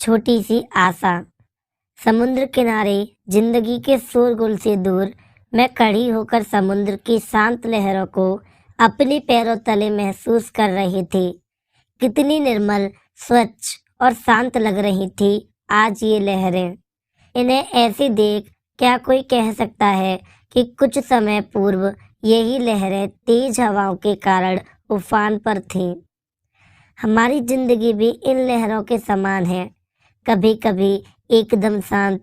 छोटी सी आशा। समुद्र किनारे जिंदगी के शोरगुल से दूर मैं खड़ी होकर समुद्र की शांत लहरों को अपने पैरों तले महसूस कर रही थी। कितनी निर्मल, स्वच्छ और शांत लग रही थी आज ये लहरें। इन्हें ऐसे देख क्या कोई कह सकता है कि कुछ समय पूर्व यही लहरें तेज हवाओं के कारण उफान पर थीं। हमारी जिंदगी भी इन लहरों के समान है। कभी कभी एकदम शांत,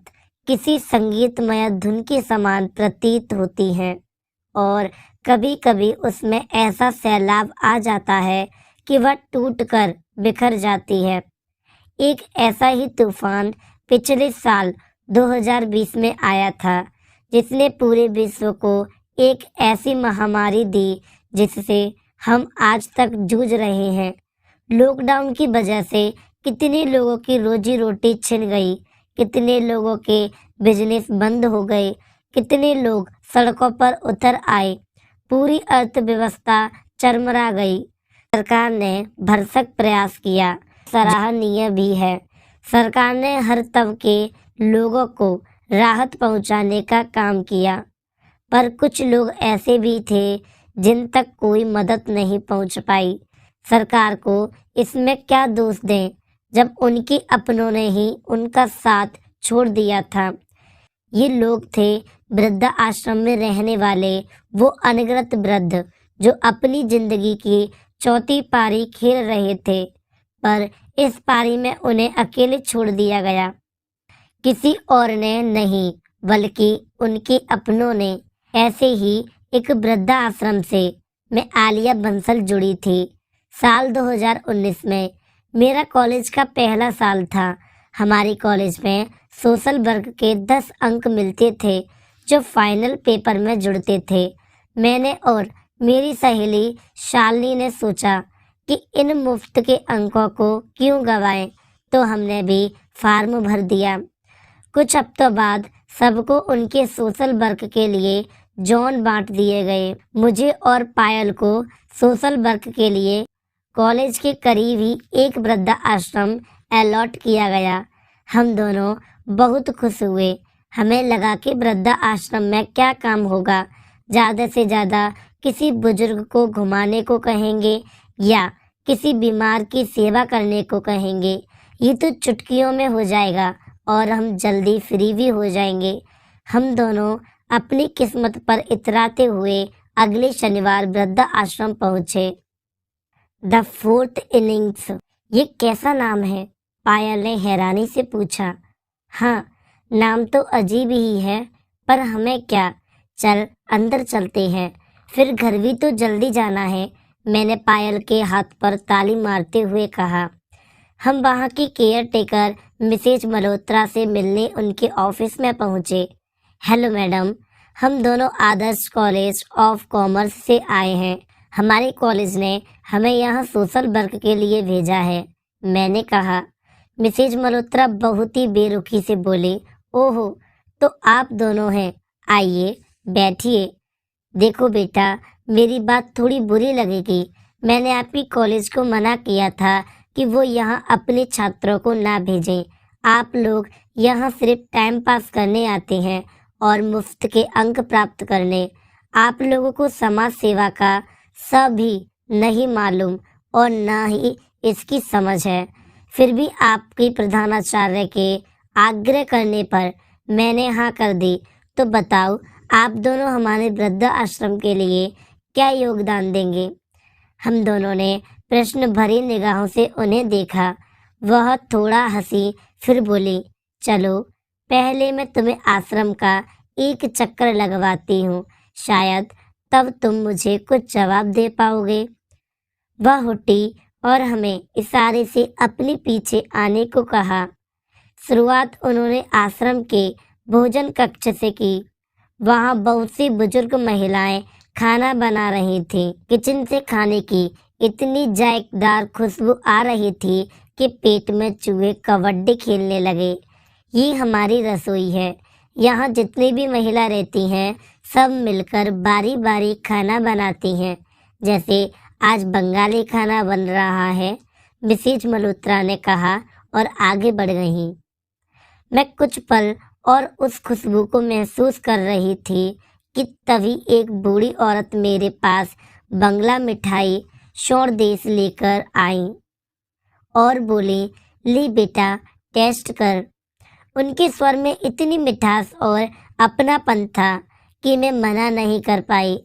किसी संगीतमय धुन के समान प्रतीत होती है, और कभी कभी उसमें ऐसा सैलाब आ जाता है कि वह टूटकर बिखर जाती है। एक ऐसा ही तूफान पिछले साल 2020 में आया था, जिसने पूरे विश्व को एक ऐसी महामारी दी जिससे हम आज तक जूझ रहे हैं। लॉकडाउन की वजह से कितने लोगों की रोजी रोटी छिन गई, कितने लोगों के बिजनेस बंद हो गए, कितने लोग सड़कों पर उतर आए, पूरी अर्थव्यवस्था चरमरा गई। सरकार ने भरसक प्रयास किया, सराहनीय भी है। सरकार ने हर तबके लोगों को राहत पहुंचाने का काम किया, पर कुछ लोग ऐसे भी थे जिन तक कोई मदद नहीं पहुंच पाई। सरकार को इसमें क्या दोष दें जब उनके अपनों ने ही उनका साथ छोड़ दिया था। ये लोग थे वृद्ध आश्रम में रहने वाले वो अनगिनत वृद्ध जो अपनी जिंदगी की चौथी पारी खेल रहे थे, पर इस पारी में उन्हें अकेले छोड़ दिया गया। किसी और ने नहीं, बल्कि उनके अपनों ने। ऐसे ही एक वृद्धा आश्रम से मैं आलिया बंसल जुड़ी थी। साल 2019 में मेरा कॉलेज का पहला साल था। हमारे कॉलेज में सोशल वर्क के 10 अंक मिलते थे जो फाइनल पेपर में जुड़ते थे। मैंने और मेरी सहेली शालिनी ने सोचा कि इन मुफ्त के अंकों को क्यों गंवाएं, तो हमने भी फॉर्म भर दिया। कुछ हफ्तों बाद सबको उनके सोशल वर्क के लिए जोन बांट दिए गए। मुझे और पायल को सोशल वर्क के लिए कॉलेज के करीब ही एक वृद्धा आश्रम अलॉट किया गया। हम दोनों बहुत खुश हुए। हमें लगा कि वृद्धा आश्रम में क्या काम होगा, ज़्यादा से ज़्यादा किसी बुजुर्ग को घुमाने को कहेंगे या किसी बीमार की सेवा करने को कहेंगे। ये तो चुटकियों में हो जाएगा और हम जल्दी फ्री भी हो जाएंगे। हम दोनों अपनी किस्मत पर इतराते हुए अगले शनिवार वृद्धा आश्रम पहुँचे। द फोर्थ इनिंग्स, ये कैसा नाम है? पायल ने हैरानी से पूछा। हाँ, नाम तो अजीब ही है, पर हमें क्या, चल अंदर चलते हैं, फिर घर भी तो जल्दी जाना है, मैंने पायल के हाथ पर ताली मारते हुए कहा। हम वहाँ की केयर टेकर मिसेज मल्होत्रा से मिलने उनके ऑफिस में पहुँचे। हेलो मैडम, हम दोनों आदर्श कॉलेज ऑफ कॉमर्स से आए हैं। हमारे कॉलेज ने हमें यहाँ सोशल वर्क के लिए भेजा है, मैंने कहा। मिसेज मल्होत्रा बहुत ही बेरुखी से बोले, ओहो, तो आप दोनों हैं, आइए बैठिए। देखो बेटा, मेरी बात थोड़ी बुरी लगेगी। मैंने आपकी कॉलेज को मना किया था कि वो यहाँ अपने छात्रों को ना भेजें। आप लोग यहाँ सिर्फ टाइम पास करने आते हैं और मुफ्त के अंक प्राप्त करने। आप लोगों को समाज सेवा का सभी नहीं मालूम और ना ही इसकी समझ है। फिर भी आपकी प्रधानाचार्य के आग्रह करने पर मैंने हाँ कर दी। तो बताओ, आप दोनों हमारे वृद्ध आश्रम के लिए क्या योगदान देंगे? हम दोनों ने प्रश्न भरी निगाहों से उन्हें देखा। वह थोड़ा हंसी, फिर बोली, चलो पहले मैं तुम्हें आश्रम का एक चक्कर लगवाती हूँ, शायद तब तुम मुझे कुछ जवाब दे पाओगे। वह उठी और हमें इशारे से अपने पीछे आने को कहा। शुरुआत उन्होंने आश्रम के भोजन कक्ष से की। वहाँ बहुत सी बुजुर्ग महिलाएं खाना बना रही थीं। किचन से खाने की इतनी जायकेदार खुशबू आ रही थी कि पेट में चूहे कबड्डी खेलने लगे। ये हमारी रसोई है। यहाँ जितनी भी महिला रहती हैं, सब मिलकर बारी बारी खाना बनाती हैं। जैसे आज बंगाली खाना बन रहा है, मिसेज मल्होत्रा ने कहा और आगे बढ़ गईं। मैं कुछ पल और उस खुशबू को महसूस कर रही थी कि तभी एक बूढ़ी औरत मेरे पास बंगला मिठाई शोरदेश लेकर आई और बोली, ली बेटा, टेस्ट कर। उनके स्वर में इतनी मिठास और अपनापन था कि मैं मना नहीं कर पाई।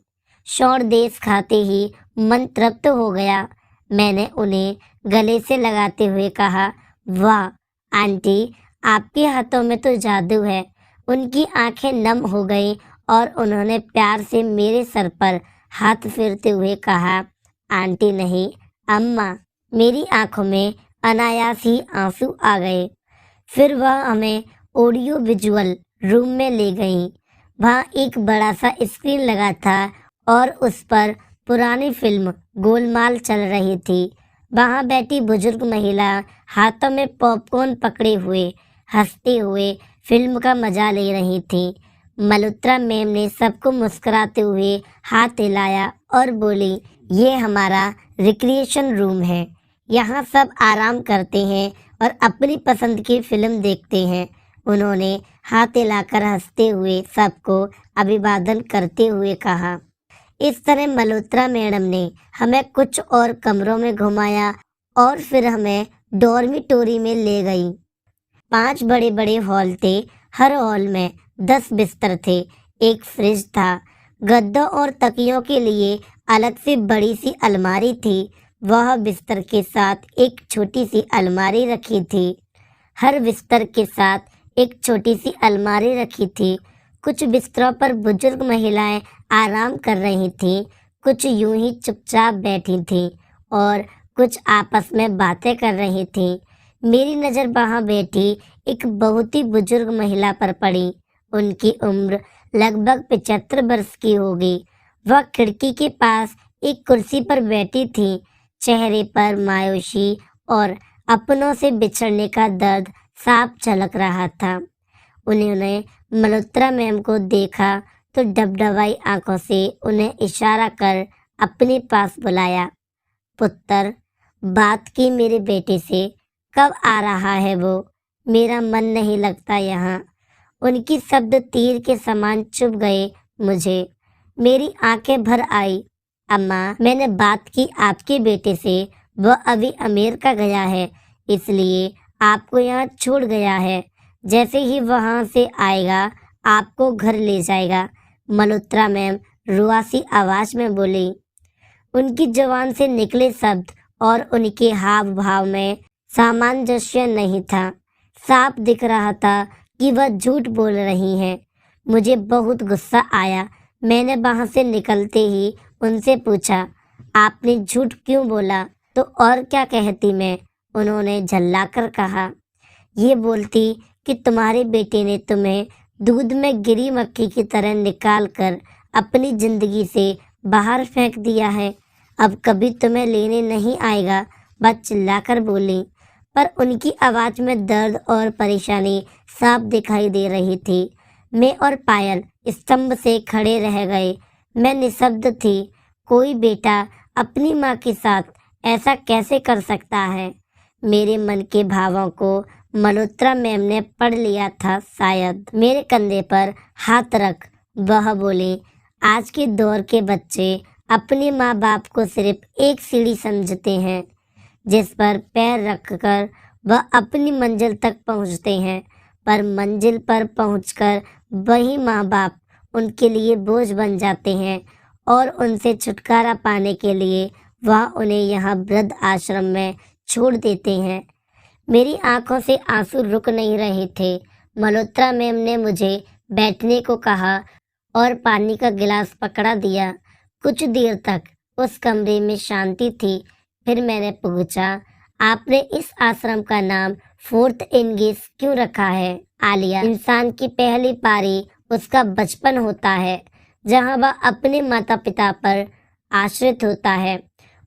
शोरदेश खाते ही मन तृप्त हो गया। मैंने उन्हें गले से लगाते हुए कहा, वाह आंटी, आपके हाथों में तो जादू है। उनकी आंखें नम हो गईं और उन्होंने प्यार से मेरे सर पर हाथ फेरते हुए कहा, आंटी नहीं, अम्मा। मेरी आंखों में अनायास ही आंसू आ गए। फिर वह हमें ऑडियो विजुअल रूम में ले गईं। वहाँ एक बड़ा सा स्क्रीन लगा था और उस पर पुरानी फिल्म गोलमाल चल रही थी। वहाँ बैठी बुजुर्ग महिला हाथों में पॉपकॉर्न पकड़े हुए हंसते हुए फिल्म का मजा ले रही थी। मल्होत्रा मैम ने सबको मुस्कुराते हुए हाथ हिलाया और बोली, ये हमारा रिक्रिएशन रूम है। यहाँ सब आराम करते हैं और अपनी पसंद की फिल्म देखते हैं। उन्होंने हाथ हिलाकर हंसते हुए सबको अभिवादन करते हुए कहा। इस तरह मल्होत्रा मैडम ने हमें कुछ और कमरों में घुमाया और फिर हमें डॉर्मिटोरी में ले गई। 5 बड़े बड़े हॉल थे। हर हॉल में 10 बिस्तर थे। एक फ्रिज था। गद्दों और तकियों के लिए अलग से बड़ी सी अलमारी थी। वह बिस्तर के साथ एक छोटी सी अलमारी रखी थी। हर बिस्तर के साथ एक छोटी सी अलमारी रखी थी। कुछ बिस्तरों पर बुजुर्ग महिलाएं आराम कर रही थीं, कुछ यूं ही चुपचाप बैठी थीं और कुछ आपस में बातें कर रही थीं। मेरी नज़र वहाँ बैठी एक बहुत ही बुजुर्ग महिला पर पड़ी। उनकी उम्र लगभग 75 वर्ष की होगी। वह खिड़की के पास एक कुर्सी पर बैठी थी। चेहरे पर मायूसी और अपनों से बिछड़ने का दर्द साफ झलक रहा था। उन्होंने मल्होत्रा मैम को देखा तो डबडबाई आंखों से उन्हें इशारा कर अपने पास बुलाया। पुत्र, बात की मेरे बेटे से, कब आ रहा है वो? मेरा मन नहीं लगता यहाँ। उनकी शब्द तीर के समान चुभ गए मुझे। मेरी आंखें भर आई। अम्मा, मैंने बात की आपके बेटे से। वह अभी अमेरिका गया है, इसलिए आपको यहाँ छोड़ गया है। जैसे ही वहाँ से आएगा आपको घर ले जाएगा। मल्होत्रा मैम रुआसी आवाज में बोली। उनकी जुबान से निकले शब्द और उनके हाव भाव में सामंजस्य नहीं था। साफ दिख रहा था कि वह झूठ बोल रही हैं। मुझे बहुत गुस्सा आया। मैंने वहाँ से निकलते ही उनसे पूछा, आपने झूठ क्यों बोला? तो और क्या कहती मैं? उन्होंने झल्लाकर कहा। ये बोलती कि तुम्हारे बेटे ने तुम्हें दूध में गिरी मक्खी की तरह निकाल कर अपनी जिंदगी से बाहर फेंक दिया है। अब कभी तुम्हें लेने नहीं आएगा, बस चिल्लाकर बोली। पर उनकी आवाज़ में दर्द और परेशानी साफ दिखाई दे रही थी। मैं और पायल स्तंभ से खड़े रह गए। मैं निशब्द थी। कोई बेटा अपनी माँ के साथ ऐसा कैसे कर सकता है? मेरे मन के भावों को मल्होत्रा मैम ने पढ़ लिया था शायद। मेरे कंधे पर हाथ रख वह बोली, आज के दौर के बच्चे अपने माँ बाप को सिर्फ एक सीढ़ी समझते हैं जिस पर पैर रखकर वह अपनी मंजिल तक पहुँचते हैं, पर मंजिल पर पहुंचकर वही माँ बाप उनके लिए बोझ बन जाते हैं और उनसे छुटकारा पाने के लिए वह उन्हें यहाँ वृद्ध आश्रम में छोड़ देते हैं। मेरी आंखों से आंसू रुक नहीं रहे थे। मल्होत्रा मैम ने मुझे बैठने को कहा और पानी का गिलास पकड़ा दिया। कुछ देर तक उस कमरे में शांति थी। फिर मैंने पूछा, आपने इस आश्रम का नाम फोर्थ एंगेज क्यों रखा है? आलिया, इंसान की पहली पारी उसका बचपन होता है, जहाँ वह अपने माता पिता पर आश्रित होता है,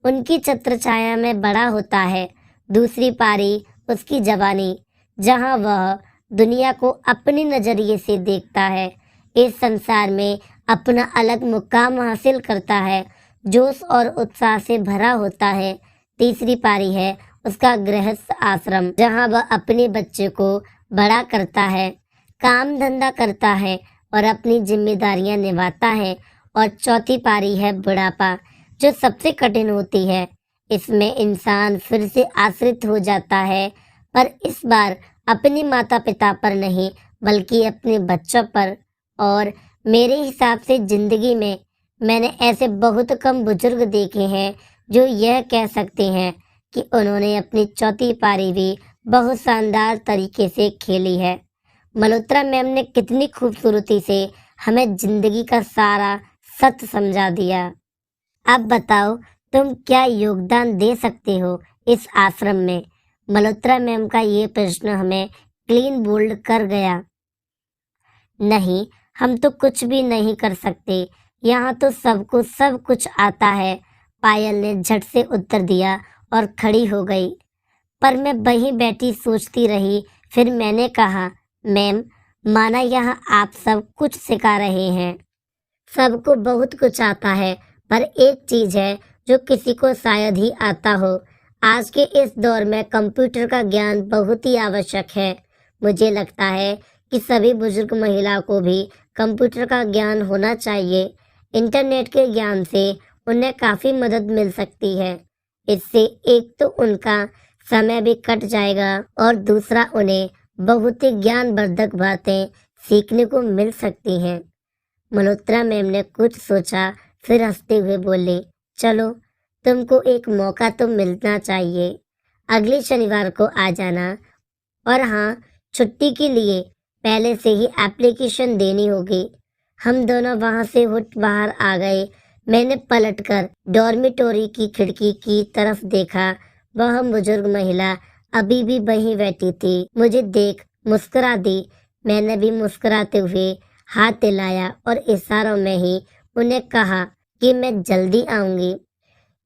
उनकी छत्र छाया में बड़ा होता है। दूसरी पारी उसकी जवानी, जहाँ वह दुनिया को अपने नजरिए से देखता है, इस संसार में अपना अलग मुकाम हासिल करता है, जोश और उत्साह से भरा होता है। तीसरी पारी है उसका गृहस्थ आश्रम जहाँ वह अपने बच्चे को बड़ा करता है, काम धंधा करता है और अपनी जिम्मेदारियां निभाता है। और चौथी पारी है बुढ़ापा, जो सबसे कठिन होती है। इसमें इंसान फिर से आश्रित हो जाता है, पर इस बार अपने माता पिता पर नहीं बल्कि अपने बच्चों पर। और मेरे हिसाब से जिंदगी में मैंने ऐसे बहुत कम बुजुर्ग देखे हैं जो यह कह सकते हैं कि उन्होंने अपनी चौथी पारी भी बहुत शानदार तरीके से खेली है। मल्होत्रा मैम ने कितनी खूबसूरती से हमें जिंदगी का सारा सच समझा दिया। अब बताओ, तुम क्या योगदान दे सकते हो इस आश्रम में? मल्होत्रा मैम का ये प्रश्न हमें क्लीन बोल्ड कर गया। नहीं, हम तो कुछ भी नहीं कर सकते, यहाँ तो सबको सब कुछ आता है, पायल ने झट से उत्तर दिया और खड़ी हो गई। पर मैं वहीं बैठी सोचती रही। फिर मैंने कहा, मैम, माना यहाँ आप सब कुछ सिखा रहे हैं, सबको बहुत कुछ आता है, पर एक चीज है जो किसी को शायद ही आता हो। आज के इस दौर में कंप्यूटर का ज्ञान बहुत ही आवश्यक है। मुझे लगता है कि सभी बुजुर्ग महिलाओं को भी कंप्यूटर का ज्ञान होना चाहिए। इंटरनेट के ज्ञान से उन्हें काफ़ी मदद मिल सकती है। इससे एक तो उनका समय भी कट जाएगा और दूसरा उन्हें बहुत ही ज्ञानवर्धक बातें सीखने को मिल सकती हैं। मल्होत्रा मैम ने कुछ सोचा, फिर हंसते हुए बोले, चलो, तुमको एक मौका तो मिलना चाहिए। अगले शनिवार को आ जाना। और हाँ, छुट्टी के लिए पहले से ही एप्लीकेशन देनी होगी। हम दोनों वहां से उठ बाहर आ गए। मैंने पलटकर डॉर्मिटोरी की खिड़की की तरफ देखा। वह बुजुर्ग महिला अभी भी वहीं बैठी थी। मुझे देख मुस्कुरा दी। मैंने भी मुस्कुराते हुए हाथ हिलाया और इशारों में ही उन्हें कहा कि मैं जल्दी आऊंगी।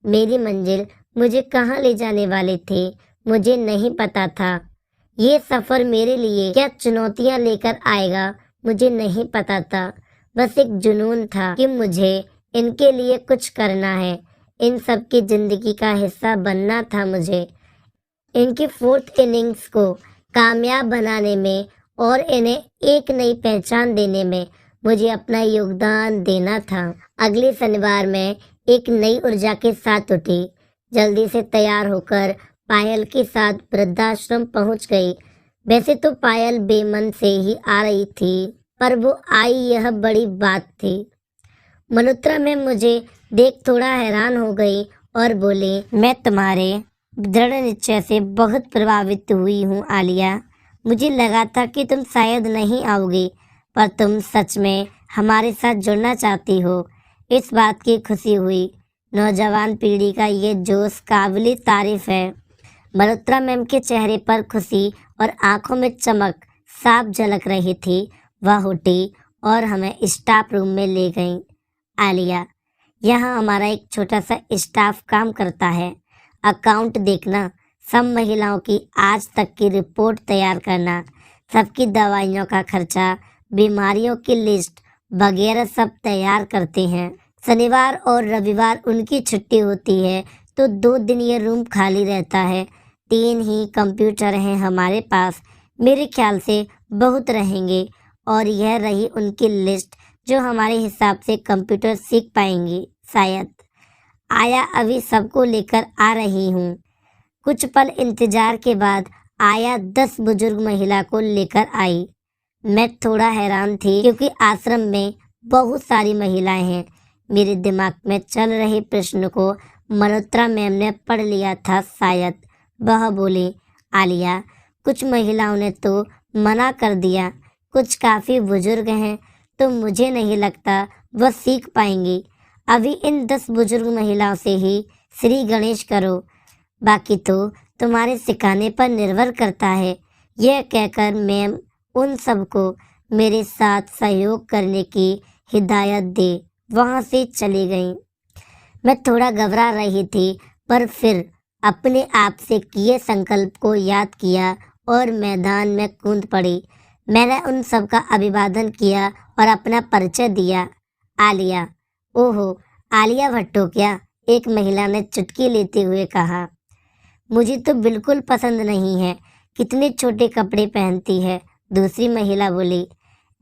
मेरी मंजिल मुझे कहाँ ले जाने वाले थे मुझे नहीं पता था। ये सफर मेरे लिए क्या चुनौतियां लेकर आएगा मुझे नहीं पता था। बस एक जुनून था कि मुझे इनके लिए कुछ करना है। इन सब की जिंदगी का हिस्सा बनना था मुझे। इनकी फोर्थ इनिंग्स को कामयाब बनाने में और इन्हें एक नई पहचान देने में मुझे अपना योगदान देना था। अगले शनिवार मैं एक नई ऊर्जा के साथ उठी। जल्दी से तैयार होकर पायल के साथ वृद्धाश्रम पहुंच गई। वैसे तो पायल बेमन से ही आ रही थी, पर वो आई यह बड़ी बात थी। मल्होत्रा में मुझे देख थोड़ा हैरान हो गई और बोली, मैं तुम्हारे दृढ़ निश्चय से बहुत प्रभावित हुई हूँ आलिया। मुझे लगा था कि तुम शायद नहीं आओगी, पर तुम सच में हमारे साथ जुड़ना चाहती हो। इस बात की खुशी हुई। नौजवान पीढ़ी का ये जोश काबिल तारीफ है। मल्होत्रा मैम के चेहरे पर खुशी और आंखों में चमक साफ झलक रही थी। वह उठी और हमें स्टाफ रूम में ले गईं। आलिया, यहाँ हमारा एक छोटा सा स्टाफ काम करता है। अकाउंट देखना, सब महिलाओं की आज तक की रिपोर्ट तैयार करना, सबकी दवाइयों का खर्चा, बीमारियों की लिस्ट वगैरह सब तैयार करते हैं। शनिवार और रविवार उनकी छुट्टी होती है तो 2 दिन ये रूम खाली रहता है। 3 ही कंप्यूटर हैं हमारे पास। मेरे ख्याल से बहुत रहेंगे। और यह रही उनकी लिस्ट जो हमारे हिसाब से कंप्यूटर सीख पाएंगी शायद। आया अभी सबको लेकर आ रही हूँ। कुछ पल इंतजार के बाद आया 10 बुजुर्ग महिला को लेकर आई। मैं थोड़ा हैरान थी क्योंकि आश्रम में बहुत सारी महिलाएं हैं। मेरे दिमाग में चल रहे प्रश्न को मल्होत्रा मैम ने पढ़ लिया था शायद। वह बोली, आलिया, कुछ महिलाओं ने तो मना कर दिया। कुछ काफ़ी बुजुर्ग हैं तो मुझे नहीं लगता वह सीख पाएंगी। अभी इन 10 बुजुर्ग महिलाओं से ही श्री गणेश करो, बाकी तो तुम्हारे सिखाने पर निर्भर करता है। यह कहकर मैम उन सबको मेरे साथ सहयोग करने की हिदायत दे वहाँ से चली गई। मैं थोड़ा घबरा रही थी, पर फिर अपने आप से किए संकल्प को याद किया और मैदान में कूद पड़ी। मैंने उन सब का अभिवादन किया और अपना परिचय दिया। आलिया। ओहो, आलिया भट्टो क्या? एक महिला ने चुटकी लेते हुए कहा। मुझे तो बिल्कुल पसंद नहीं है, कितने छोटे कपड़े पहनती है। दूसरी महिला बोली।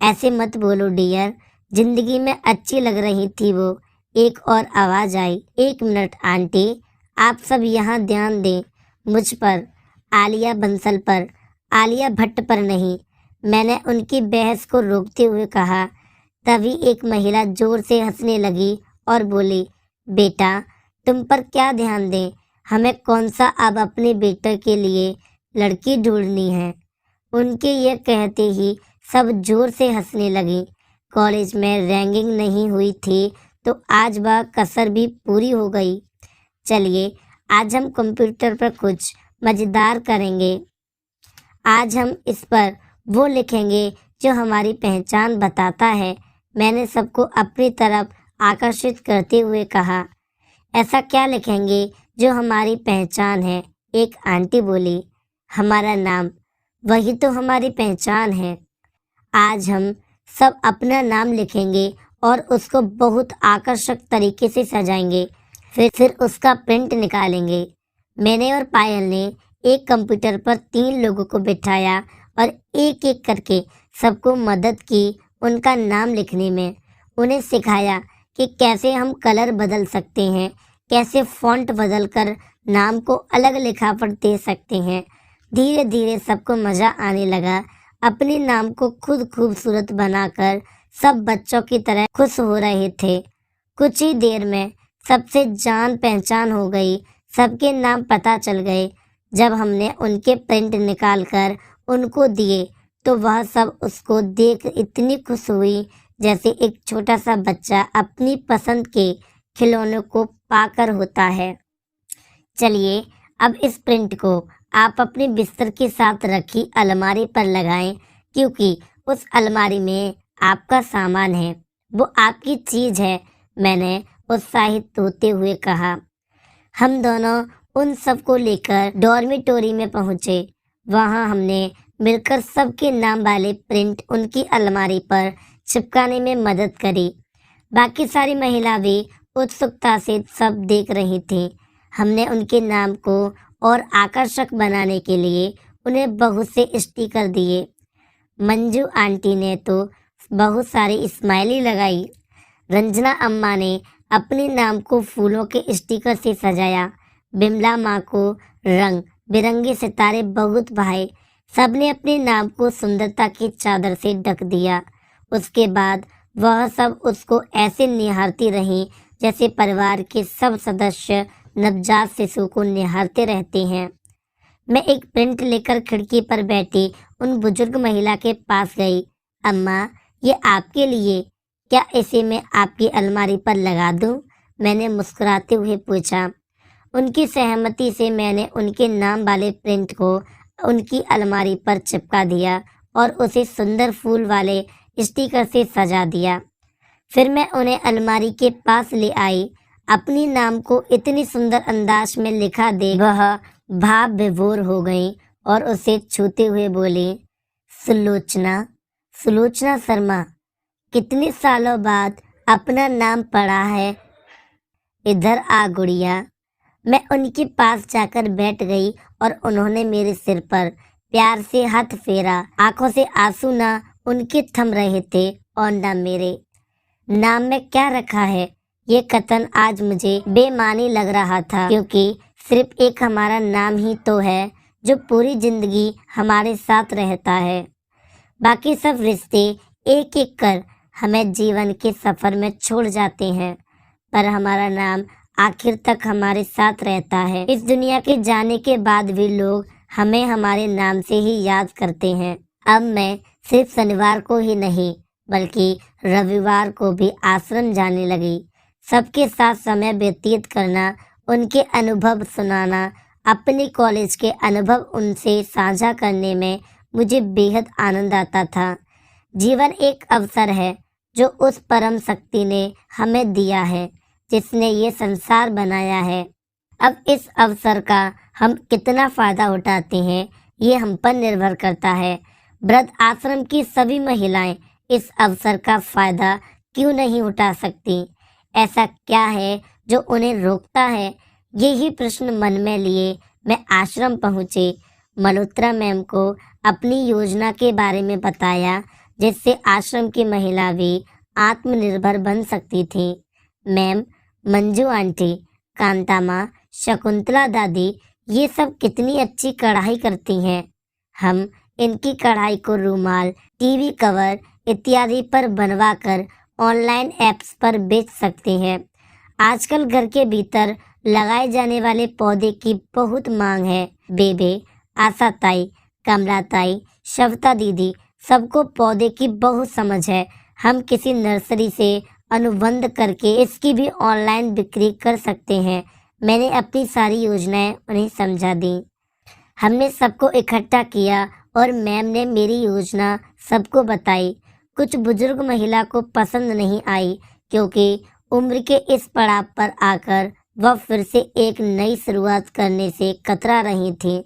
ऐसे मत बोलो डियर, जिंदगी में अच्छी लग रही थी वो। एक और आवाज आई। एक मिनट आंटी, आप सब यहाँ ध्यान दें, मुझ पर, आलिया बंसल पर, आलिया भट्ट पर नहीं। मैंने उनकी बहस को रोकते हुए कहा। तभी एक महिला जोर से हंसने लगी और बोली, बेटा तुम पर क्या ध्यान दें, हमें कौन सा अब अपने बेटे के लिए लड़की ढूंढनी है। उनके ये कहते ही सब जोर से हंसने लगी। कॉलेज में रैंकिंग नहीं हुई थी तो आज वह कसर भी पूरी हो गई। चलिए आज हम कंप्यूटर पर कुछ मज़ेदार करेंगे। आज हम इस पर वो लिखेंगे जो हमारी पहचान बताता है। मैंने सबको अपनी तरफ आकर्षित करते हुए कहा। ऐसा क्या लिखेंगे जो हमारी पहचान है? एक आंटी बोली। हमारा नाम, वही तो हमारी पहचान है। आज हम सब अपना नाम लिखेंगे और उसको बहुत आकर्षक तरीके से सजाएंगे। फिर उसका प्रिंट निकालेंगे। मैंने और पायल ने एक कंप्यूटर पर 3 लोगों को बिठाया और एक एक करके सबको मदद की उनका नाम लिखने में। उन्हें सिखाया कि कैसे हम कलर बदल सकते हैं, कैसे फ़ॉन्ट बदल कर नाम को अलग लिखावट दे सकते हैं। धीरे धीरे सबको मज़ा आने लगा। अपने नाम को खुद खूबसूरत बनाकर सब बच्चों की तरह खुश हो रहे थे। कुछ ही देर में सबसे जान पहचान हो गई, सबके नाम पता चल गए। जब हमने उनके प्रिंट निकाल कर उनको दिए तो वह सब उसको देख इतनी खुश हुई जैसे एक छोटा सा बच्चा अपनी पसंद के खिलौनों को पाकर होता है। चलिए अब इस प्रिंट को आप अपने बिस्तर के साथ रखी अलमारी पर लगाएं, क्योंकि उस अलमारी में आपका सामान है, वो आपकी चीज है, मैंने उत्साहित होते हुए कहा। हम दोनों उन सबको लेकर डॉर्मिटोरी में पहुंचे। वहां हमने मिलकर सबके नाम वाले प्रिंट उनकी अलमारी पर चिपकाने में मदद करी। बाकी सारी महिला भी उत्सुकता से सब देख रही थी। हमने उनके नाम को और आकर्षक बनाने के लिए उन्हें बहुत से स्टिकर दिए। मंजू आंटी ने तो बहुत सारी स्माइली लगाई। रंजना अम्मा ने अपने नाम को फूलों के स्टिकर से सजाया। बिमला माँ को रंग बिरंगे सितारे बहुत भाए। सबने अपने नाम को सुंदरता की चादर से ढक दिया। उसके बाद वह सब उसको ऐसे निहारती रहीं जैसे परिवार के सब सदस्य नवजात शिशु को निहारते रहते हैं। मैं एक प्रिंट लेकर खिड़की पर बैठी उन बुजुर्ग महिला के पास गई। अम्मा, ये आपके लिए, क्या इसे मैं आपकी अलमारी पर लगा दूं? मैंने मुस्कुराते हुए पूछा। उनकी सहमति से मैंने उनके नाम वाले प्रिंट को उनकी अलमारी पर चिपका दिया और उसे सुंदर फूल वाले स्टिकर से सजा दिया। फिर मैं उन्हें अलमारी के पास ले आई। अपनी नाम को इतनी सुंदर अंदाज में लिखा दे वह भाव विभोर हो गई और उसे छूते हुए बोली, सुलोचना, सुलोचना शर्मा, कितने सालों बाद अपना नाम पढ़ा है। इधर आ गुड़िया। मैं उनके पास जाकर बैठ गई और उन्होंने मेरे सिर पर प्यार से हाथ फेरा। आंखों से आंसू ना उनके थम रहे थे और ना मेरे। नाम में क्या रखा है, ये कथन आज मुझे बेमानी लग रहा था, क्योंकि सिर्फ एक हमारा नाम ही तो है जो पूरी जिंदगी हमारे साथ रहता है। बाकी सब रिश्ते एक एक कर हमें जीवन के सफर में छोड़ जाते हैं, पर हमारा नाम आखिर तक हमारे साथ रहता है। इस दुनिया के जाने के बाद भी लोग हमें हमारे नाम से ही याद करते हैं। अब मैं सिर्फ शनिवार को ही नहीं बल्कि रविवार को भी आश्रम जाने लगी। सबके साथ समय व्यतीत करना, उनके अनुभव सुनाना, अपने कॉलेज के अनुभव उनसे साझा करने में मुझे बेहद आनंद आता था। जीवन एक अवसर है जो उस परम शक्ति ने हमें दिया है, जिसने ये संसार बनाया है। अब इस अवसर का हम कितना फायदा उठाते हैं ये हम पर निर्भर करता है। वृद्ध आश्रम की सभी महिलाएं इस अवसर का फायदा क्यों नहीं उठा सकती? ऐसा क्या है जो उन्हें रोकता है? यही प्रश्न मन में लिए मैं आश्रम पहुँचे। मल्होत्रा मैम को अपनी योजना के बारे में बताया, जिससे आश्रम की महिला भी आत्मनिर्भर बन सकती थी। मैम, मंजू आंटी, कांता माँ, शकुंतला दादी, ये सब कितनी अच्छी कढ़ाई करती हैं। हम इनकी कढ़ाई को रुमाल, टीवी कवर इत्यादि पर बनवाकर ऑनलाइन ऐप्स पर बेच सकते हैं। आजकल घर के भीतर लगाए जाने वाले पौधे की बहुत मांग है। बेबे, आशा ताई, कमला ताई, शवता दीदी, सबको पौधे की बहुत समझ है। हम किसी नर्सरी से अनुबंध करके इसकी भी ऑनलाइन बिक्री कर सकते हैं। मैंने अपनी सारी योजनाएं उन्हें समझा दी। हमने सबको इकट्ठा किया और मैम ने मेरी योजना सबको बताई। कुछ बुजुर्ग महिला को पसंद नहीं आई, क्योंकि उम्र के इस पड़ाव पर आकर वह फिर से एक नई शुरुआत करने से कतरा रही थी।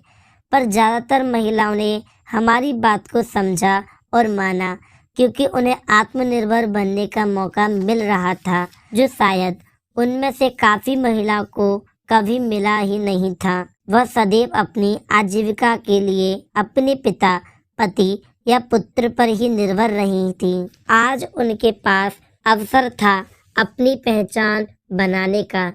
पर ज़्यादातर महिलाओं ने हमारी बात को समझा और माना, क्योंकि उन्हें आत्मनिर्भर बनने का मौका मिल रहा था, जो शायद उनमें से काफ़ी महिलाओं को कभी मिला ही नहीं था। वह सदैव अपनी आजीविका के लिए अपने पिता, पति या पुत्र पर ही निर्भर रही थी। आज उनके पास अवसर था अपनी पहचान बनाने का।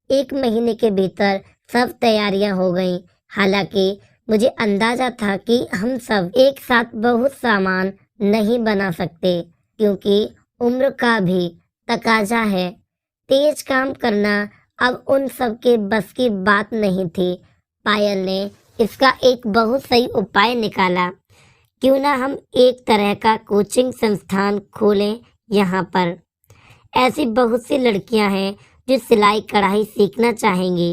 1 महीने के भीतर सब तैयारियां हो गईं। हालांकि मुझे अंदाजा था कि हम सब एक साथ बहुत सामान नहीं बना सकते, क्योंकि उम्र का भी तकाजा है। तेज काम करना अब उन सब के बस की बात नहीं थी। पायल ने इसका एक बहुत सही उपाय निकाला। क्यों ना हम एक तरह का कोचिंग संस्थान खोलें यहाँ पर। ऐसी बहुत सी लड़कियां हैं जो सिलाई कढ़ाई सीखना चाहेंगी,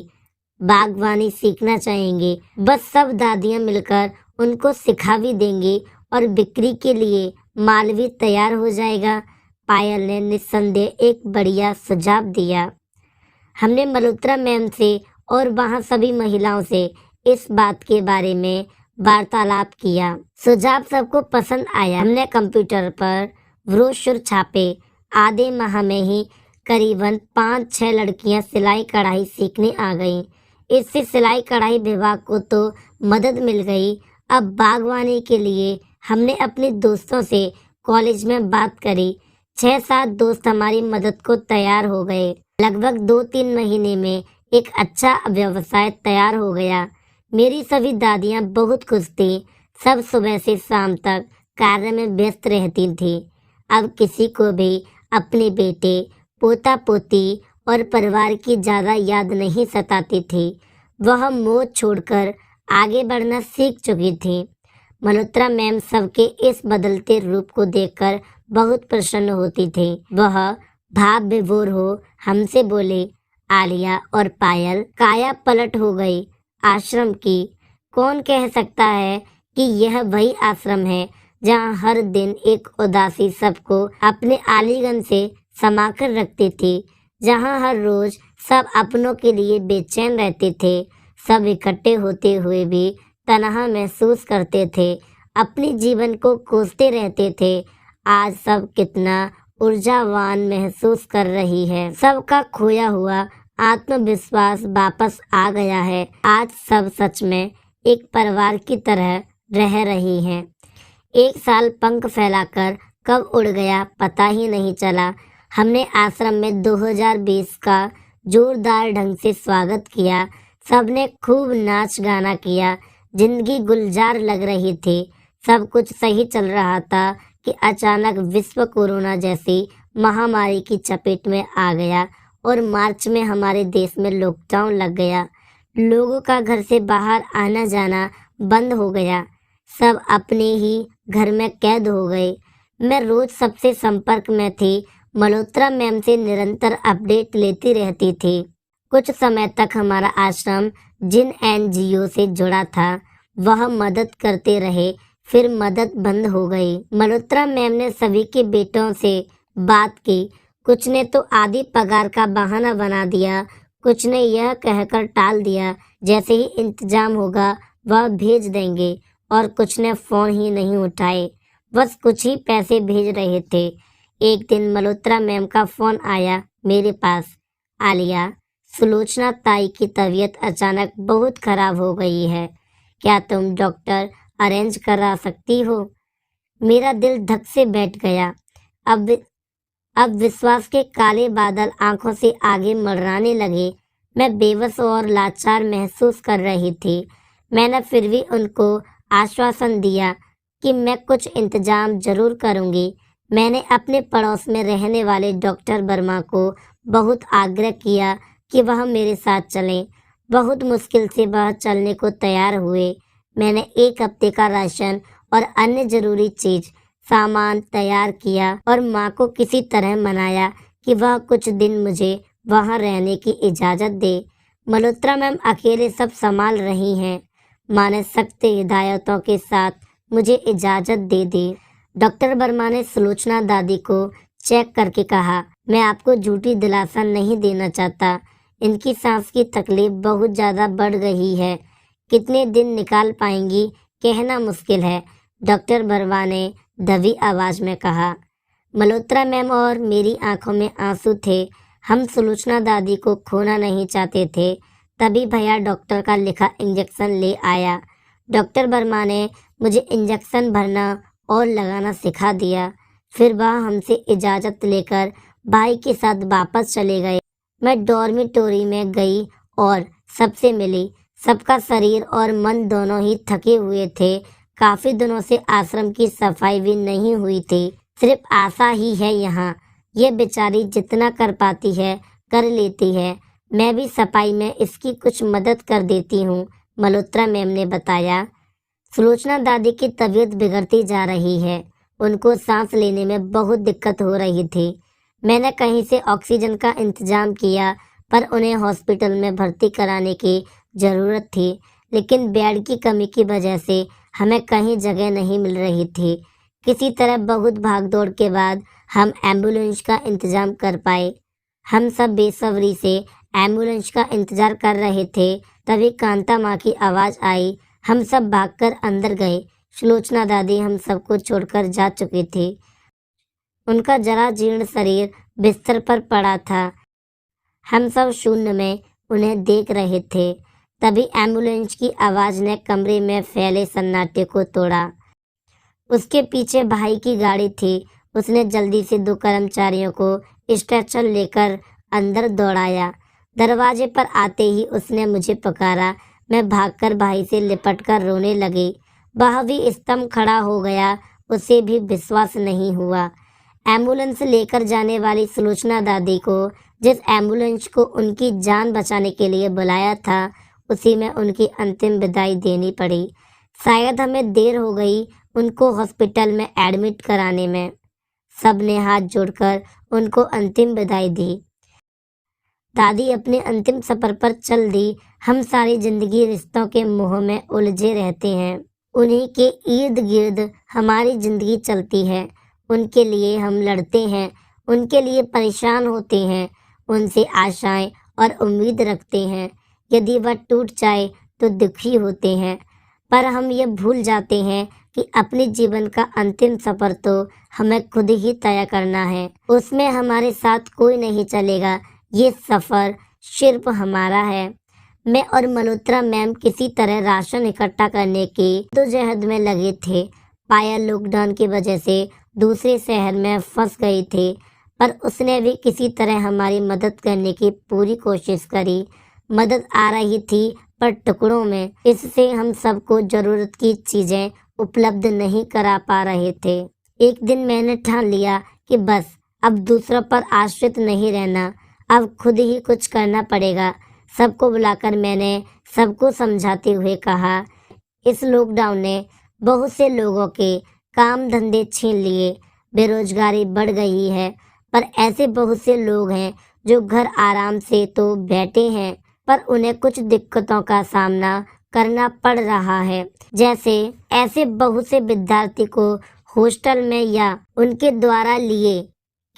बागवानी सीखना चाहेंगी। बस सब दादियां मिलकर उनको सिखा भी देंगी और बिक्री के लिए माल भी तैयार हो जाएगा। पायल ने निस्संदेह एक बढ़िया सुझाव दिया। हमने मल्होत्रा मैम से और वहाँ सभी महिलाओं से इस बात के बारे में वार्तालाप किया। सुझाव सबको पसंद आया। हमने कंप्यूटर पर ब्रोशर छापे। आधे माह में ही करीबन 5-6 लड़कियां सिलाई कढ़ाई सीखने आ गईं। इससे सिलाई कढ़ाई विभाग को तो मदद मिल गई। अब बागवानी के लिए हमने अपने दोस्तों से कॉलेज में बात करी। 6-7 दोस्त हमारी मदद को तैयार हो गए। लगभग 2-3 महीने में एक अच्छा व्यवसाय तैयार हो गया। मेरी सभी दादियां बहुत खुश थी। सब सुबह से शाम तक कार्य में व्यस्त रहती थी। अब किसी को भी अपने बेटे, पोता पोती और परिवार की ज़्यादा याद नहीं सताती थी। वह मोह छोड़कर आगे बढ़ना सीख चुकी थी। मल्होत्रा मैम सबके इस बदलते रूप को देखकर बहुत प्रसन्न होती थी। वह भाव विभोर हो हमसे बोले, आलिया और पायल, काया पलट हो गई आश्रम की। कौन कह सकता है कि यह वही आश्रम है जहाँ हर दिन एक उदासी सबको अपने आलिंगन से समाकर रखती थी, जहाँ हर रोज सब अपनों के लिए बेचैन रहते थे। सब इकट्ठे होते हुए भी तनहा महसूस करते थे, अपने जीवन को कोसते रहते थे। आज सब कितना ऊर्जावान महसूस कर रही है। सबका खोया हुआ आत्मविश्वास वापस आ गया है। आज सब सच में एक परिवार की तरह रह रही हैं। 1 साल पंख फैलाकर कब उड़ गया पता ही नहीं चला। हमने आश्रम में 2020 का जोरदार ढंग से स्वागत किया। सबने खूब नाच गाना किया। जिंदगी गुलजार लग रही थी। सब कुछ सही चल रहा था कि अचानक विश्व कोरोना जैसी महामारी की चपेट में आ गया और मार्च में हमारे देश में लॉकडाउन लग गया। लोगों का घर से बाहर आना जाना बंद हो गया। सब अपने ही घर में कैद हो गए। मैं रोज सबसे संपर्क में थी। मल्होत्रा मैम से निरंतर अपडेट लेती रहती थी। कुछ समय तक हमारा आश्रम जिन NGO से जुड़ा था वह मदद करते रहे, फिर मदद बंद हो गई। मल्होत्रा मैम ने सभी के बेटों से बात की। कुछ ने तो आधी पगार का बहाना बना दिया, कुछ ने यह कहकर टाल दिया जैसे ही इंतजाम होगा वह भेज देंगे, और कुछ ने फोन ही नहीं उठाए, बस कुछ ही पैसे भेज रहे थे। एक दिन मल्होत्रा मैम का फोन आया मेरे पास। आलिया, सुलोचना ताई की तबीयत अचानक बहुत खराब हो गई है। क्या तुम डॉक्टर अरेंज करा सकती हो? मेरा दिल धक से बैठ गया। अब अब विश्वास के काले बादल आंखों से आगे मंडराने लगे। मैं बेबस और लाचार महसूस कर रही थी। मैंने फिर भी उनको आश्वासन दिया कि मैं कुछ इंतजाम जरूर करूंगी। मैंने अपने पड़ोस में रहने वाले डॉक्टर वर्मा को बहुत आग्रह किया कि वह मेरे साथ चलें। बहुत मुश्किल से वह चलने को तैयार हुए। मैंने 1 हफ्ते का राशन और अन्य जरूरी चीज सामान तैयार किया और माँ को किसी तरह मनाया कि वह कुछ दिन मुझे वहाँ रहने की इजाज़त दे। मल्होत्रा मैम अकेले सब संभाल रही हैं। माँ ने सख्त हिदायतों के साथ मुझे इजाज़त दे दी। डॉक्टर वर्मा ने सुलोचना दादी को चेक करके कहा, मैं आपको झूठी दिलासा नहीं देना चाहता। इनकी सांस की तकलीफ बहुत ज़्यादा बढ़ गई है। कितने दिन निकाल पाएंगी कहना मुश्किल है, डॉक्टर वर्मा ने दबी आवाज में कहा। मल्होत्रा मैम और मेरी आंखों में आंसू थे। हम सुलोचना दादी को खोना नहीं चाहते थे। तभी भैया डॉक्टर का लिखा इंजेक्शन ले आया। डॉक्टर वर्मा ने मुझे इंजेक्शन भरना और लगाना सिखा दिया। फिर वह हमसे इजाज़त लेकर भाई के साथ वापस चले गए। मैं डॉर्मिटोरी में गई और सबसे मिली। सबका शरीर और मन दोनों ही थके हुए थे। काफी दिनों से आश्रम की सफाई भी नहीं हुई थी। सिर्फ आशा ही है यहाँ। ये बेचारी जितना कर पाती है कर लेती है। मैं भी सफाई में इसकी कुछ मदद कर देती हूँ, मल्होत्रा मैम ने बताया। सुलोचना दादी की तबीयत बिगड़ती जा रही है। उनको सांस लेने में बहुत दिक्कत हो रही थी। मैंने कहीं से ऑक्सीजन का इंतजाम किया, पर उन्हें हॉस्पिटल में भर्ती कराने की ज़रूरत थी, लेकिन बेड की कमी की वजह से हमें कहीं जगह नहीं मिल रही थी। किसी तरह बहुत भागदौड़ के बाद हम एम्बुलेंस का इंतजाम कर पाए। हम सब बेसब्री से एम्बुलेंस का इंतजार कर रहे थे। तभी कांता माँ की आवाज़ आई। हम सब भागकर अंदर गए। सुलोचना दादी हम सबको छोड़कर जा चुकी थी। उनका जरा जीर्ण शरीर बिस्तर पर पड़ा था। हम सब शून्य में उन्हें देख रहे थे। तभी एम्बुलेंस की आवाज़ ने कमरे में फैले सन्नाटे को तोड़ा। उसके पीछे भाई की गाड़ी थी। उसने जल्दी से 2 कर्मचारियों को स्ट्रेचर लेकर अंदर दौड़ाया। दरवाजे पर आते ही उसने मुझे पुकारा। मैं भागकर भाई से लिपटकर रोने लगी। वह भी स्तंभ खड़ा हो गया। उसे भी विश्वास नहीं हुआ। एम्बुलेंस लेकर जाने वाली सुलोचना दादी को जिस एम्बुलेंस को उनकी जान बचाने के लिए बुलाया था, उसी में उनकी अंतिम विदाई देनी पड़ी। शायद हमें देर हो गई उनको हॉस्पिटल में एडमिट कराने में। सब ने हाथ जोड़कर उनको अंतिम विदाई दी। दादी अपने अंतिम सफर पर चल दी। हम सारी जिंदगी रिश्तों के मोह में उलझे रहते हैं। उन्हीं के इर्द गिर्द हमारी जिंदगी चलती है। उनके लिए हम लड़ते हैं, उनके लिए परेशान होते हैं, उनसे आशाएं और उम्मीद रखते हैं। यदि वह टूट जाए तो दुखी होते हैं, पर हम ये भूल जाते हैं कि अपने जीवन का अंतिम सफर तो हमें खुद ही तय करना है। उसमें हमारे साथ कोई नहीं चलेगा। ये सफर सिर्फ हमारा है। मैं और मल्होत्रा मैम किसी तरह राशन इकट्ठा करने की जद्दोजहद में लगे थे। पायल लॉकडाउन की वजह से दूसरे शहर में फंस गई थी, पर उसने भी किसी तरह हमारी मदद करने की पूरी कोशिश करी। मदद आ रही थी पर टुकड़ों में। इससे हम सबको जरूरत की चीजें उपलब्ध नहीं करा पा रहे थे। एक दिन मैंने ठान लिया कि बस अब दूसरों पर आश्रित नहीं रहना, अब खुद ही कुछ करना पड़ेगा। सबको बुलाकर मैंने सबको समझाते हुए कहा, इस लॉकडाउन ने बहुत से लोगों के काम धंधे छीन लिए, बेरोजगारी बढ़ गई है, पर ऐसे बहुत से लोग हैं जो घर आराम से तो बैठे हैं, पर उन्हें कुछ दिक्कतों का सामना करना पड़ रहा है। जैसे ऐसे बहुत से विद्यार्थी को हॉस्टल में या उनके द्वारा लिए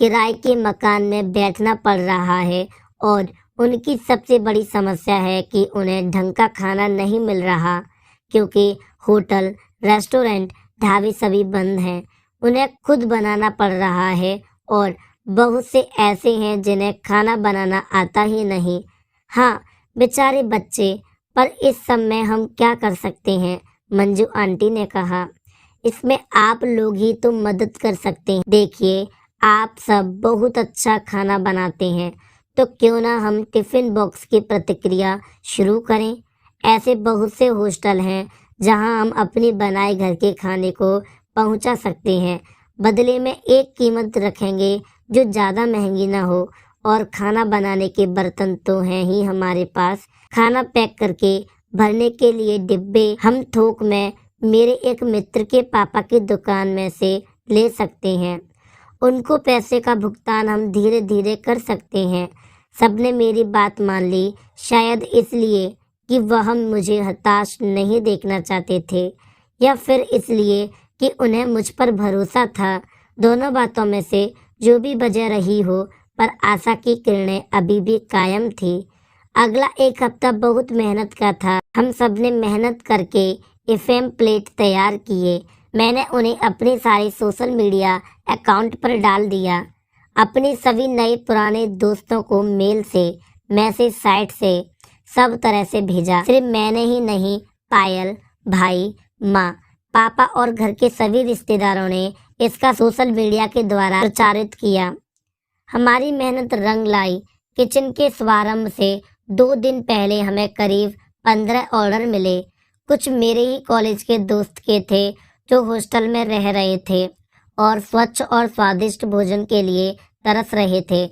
किराए के मकान में बैठना पड़ रहा है, और उनकी सबसे बड़ी समस्या है कि उन्हें ढंग का खाना नहीं मिल रहा, क्योंकि होटल, रेस्टोरेंट, ढाबे सभी बंद हैं। उन्हें खुद बनाना पड़ रहा है, और बहुत से ऐसे हैं जिन्हें खाना बनाना आता ही नहीं। हाँ, बेचारे बच्चे, पर इस सब में हम क्या कर सकते हैं, मंजू आंटी ने कहा। इसमें आप लोग ही तो मदद कर सकते हैं। देखिए, आप सब बहुत अच्छा खाना बनाते हैं, तो क्यों ना हम टिफिन बॉक्स की प्रतिक्रिया शुरू करें। ऐसे बहुत से हॉस्टल हैं जहां हम अपनी बनाए घर के खाने को पहुंचा सकते हैं। बदले में एक कीमत रखेंगे जो ज़्यादा महंगी ना हो, और खाना बनाने के बर्तन तो हैं ही हमारे पास। खाना पैक करके भरने के लिए डिब्बे हम थोक में मेरे एक मित्र के पापा की दुकान में से ले सकते हैं। उनको पैसे का भुगतान हम धीरे धीरे कर सकते हैं। सबने मेरी बात मान ली, शायद इसलिए कि वह मुझे हताश नहीं देखना चाहते थे, या फिर इसलिए कि उन्हें मुझ पर भरोसा था। दोनों बातों में से जो भी वजह रही हो, पर आशा की किरणें अभी भी कायम थी। अगला एक हफ्ता बहुत मेहनत का था। हम सब ने मेहनत करके एफएम प्लेट तैयार किए। मैंने उन्हें अपने सारे सोशल मीडिया अकाउंट पर डाल दिया। अपने सभी नए पुराने दोस्तों को मेल से, मैसेज साइट से, सब तरह से भेजा। सिर्फ मैंने ही नहीं, पायल, भाई, माँ, पापा और घर के सभी रिश्तेदारों ने इसका सोशल मीडिया के द्वारा प्रचारित किया। हमारी मेहनत रंग लाई। किचन के शुभारंभ से 2 दिन पहले हमें करीब 15 ऑर्डर मिले। कुछ मेरे ही कॉलेज के दोस्त के थे जो हॉस्टल में रह रहे थे और स्वच्छ और स्वादिष्ट भोजन के लिए तरस रहे थे।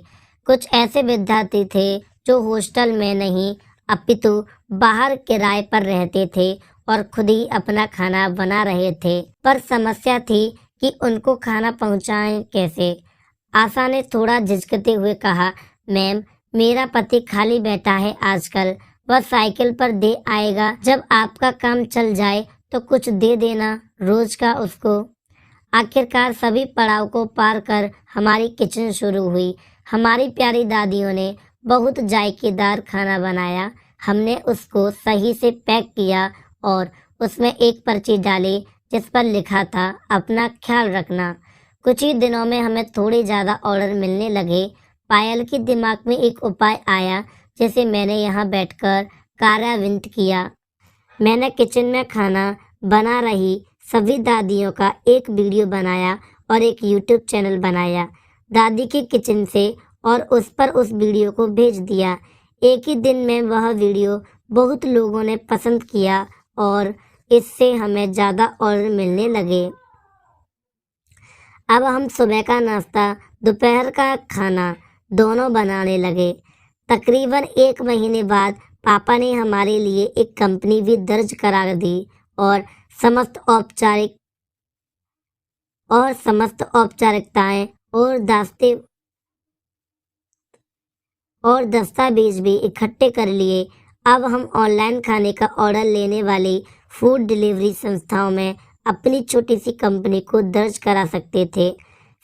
कुछ ऐसे विद्यार्थी थे जो हॉस्टल में नहीं अपितु बाहर किराए पर रहते थे और खुद ही अपना खाना बना रहे थे। पर समस्या थी कि उनको खाना पहुंचाएं कैसे। आशा ने थोड़ा झिझकते हुए कहा, मैम, मेरा पति खाली बैठा है आजकल, वह साइकिल पर दे आएगा। जब आपका काम चल जाए तो कुछ दे देना रोज का उसको। आखिरकार सभी पड़ाव को पार कर हमारी किचन शुरू हुई। हमारी प्यारी दादियों ने बहुत जायकेदार खाना बनाया। हमने उसको सही से पैक किया और उसमें एक पर्ची डाली जिस पर लिखा था, अपना ख्याल रखना। कुछ ही दिनों में हमें थोड़े ज़्यादा ऑर्डर मिलने लगे। पायल के दिमाग में एक उपाय आया जिसे मैंने यहाँ बैठकर कार्यान्वित किया। मैंने किचन में खाना बना रही सभी दादियों का एक वीडियो बनाया और एक यूट्यूब चैनल बनाया दादी की किचन से, और उस पर उस वीडियो को भेज दिया। एक ही दिन में वह वीडियो बहुत लोगों ने पसंद किया और इससे हमें ज़्यादा ऑर्डर मिलने लगे। अब हम सुबह का नाश्ता, दोपहर का खाना दोनों बनाने लगे। तकरीबन 1 महीने बाद पापा ने हमारे लिए एक कंपनी भी दर्ज करा दी और समस्त औपचारिकताएं और दस्तावेज भी इकट्ठे कर लिए। अब हम ऑनलाइन खाने का ऑर्डर लेने वाली फूड डिलीवरी संस्थाओं में अपनी छोटी सी कंपनी को दर्ज करा सकते थे।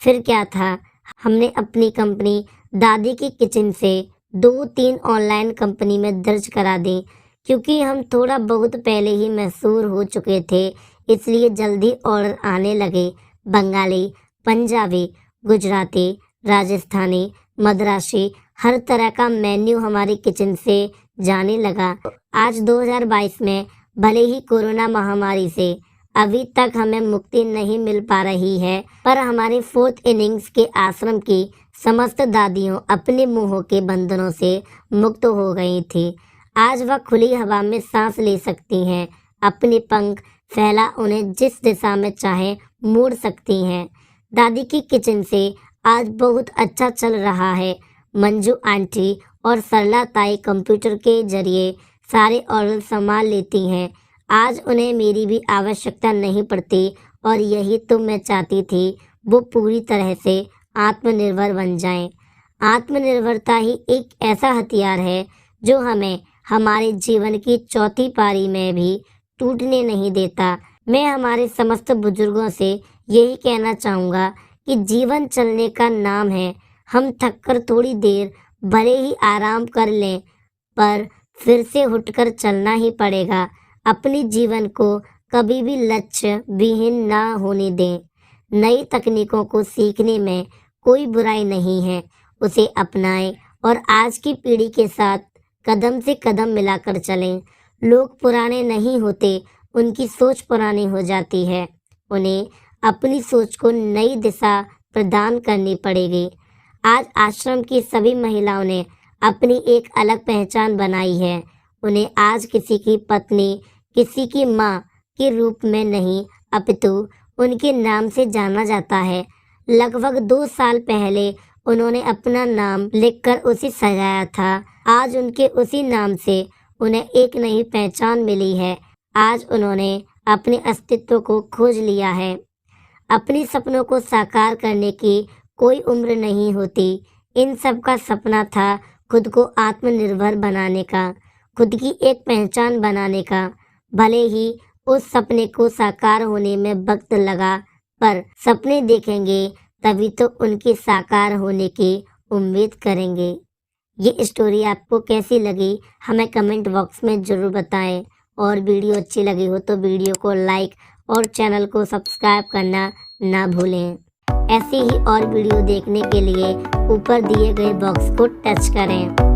फिर क्या था, हमने अपनी कंपनी दादी की किचन से 2-3 ऑनलाइन कंपनी में दर्ज करा दी। क्योंकि हम थोड़ा बहुत पहले ही मशहूर हो चुके थे, इसलिए जल्दी ऑर्डर आने लगे। बंगाली, पंजाबी, गुजराती, राजस्थानी, मद्रासी, हर तरह का मेन्यू हमारी किचन से जाने लगा। आज 2022 में भले ही कोरोना महामारी से अभी तक हमें मुक्ति नहीं मिल पा रही है, पर हमारे 4th इनिंग्स के आश्रम की समस्त दादियों अपने मुंहों के बंधनों से मुक्त हो गई थी। आज वह खुली हवा में सांस ले सकती हैं, अपने पंख फैला उन्हें जिस दिशा में चाहे मोड़ सकती हैं। दादी की किचन से आज बहुत अच्छा चल रहा है। मंजू आंटी और सरला ताई कंप्यूटर के जरिए सारे ऑर्डर संभाल लेती हैं। आज उन्हें मेरी भी आवश्यकता नहीं पड़ती, और यही तो मैं चाहती थी, वो पूरी तरह से आत्मनिर्भर बन जाएं। आत्मनिर्भरता ही एक ऐसा हथियार है जो हमें हमारे जीवन की चौथी पारी में भी टूटने नहीं देता। मैं हमारे समस्त बुजुर्गों से यही कहना चाहूँगा कि जीवन चलने का नाम है। हम थककर थोड़ी देर भले ही आराम कर लें, पर फिर से उठकर चलना ही पड़ेगा। अपने जीवन को कभी भी लक्ष्य विहीन ना होने दें। नई तकनीकों को सीखने में कोई बुराई नहीं है, उसे अपनाएं और आज की पीढ़ी के साथ कदम से कदम मिलाकर चलें। लोग पुराने नहीं होते, उनकी सोच पुरानी हो जाती है। उन्हें अपनी सोच को नई दिशा प्रदान करनी पड़ेगी। आज आश्रम की सभी महिलाओं ने अपनी एक अलग पहचान बनाई है। उन्हें आज किसी की पत्नी, किसी की माँ के रूप में नहीं, अपितु उनके नाम से जाना जाता है। लगभग 2 साल पहले उन्होंने अपना नाम लिखकर उसे सजाया था। आज उनके उसी नाम से उन्हें एक नई पहचान मिली है। आज उन्होंने अपने अस्तित्व को खोज लिया है। अपने सपनों को साकार करने की कोई उम्र नहीं होती। इन सब का सपना था खुद को आत्मनिर्भर बनाने का, खुद की एक पहचान बनाने का। भले ही उस सपने को साकार होने में वक्त लगा, पर सपने देखेंगे तभी तो उनके साकार होने की उम्मीद करेंगे। ये स्टोरी आपको कैसी लगी हमें कमेंट बॉक्स में ज़रूर बताएं, और वीडियो अच्छी लगी हो तो वीडियो को लाइक और चैनल को सब्सक्राइब करना ना भूलें। ऐसी ही और वीडियो देखने के लिए ऊपर दिए गए बॉक्स को टच करें।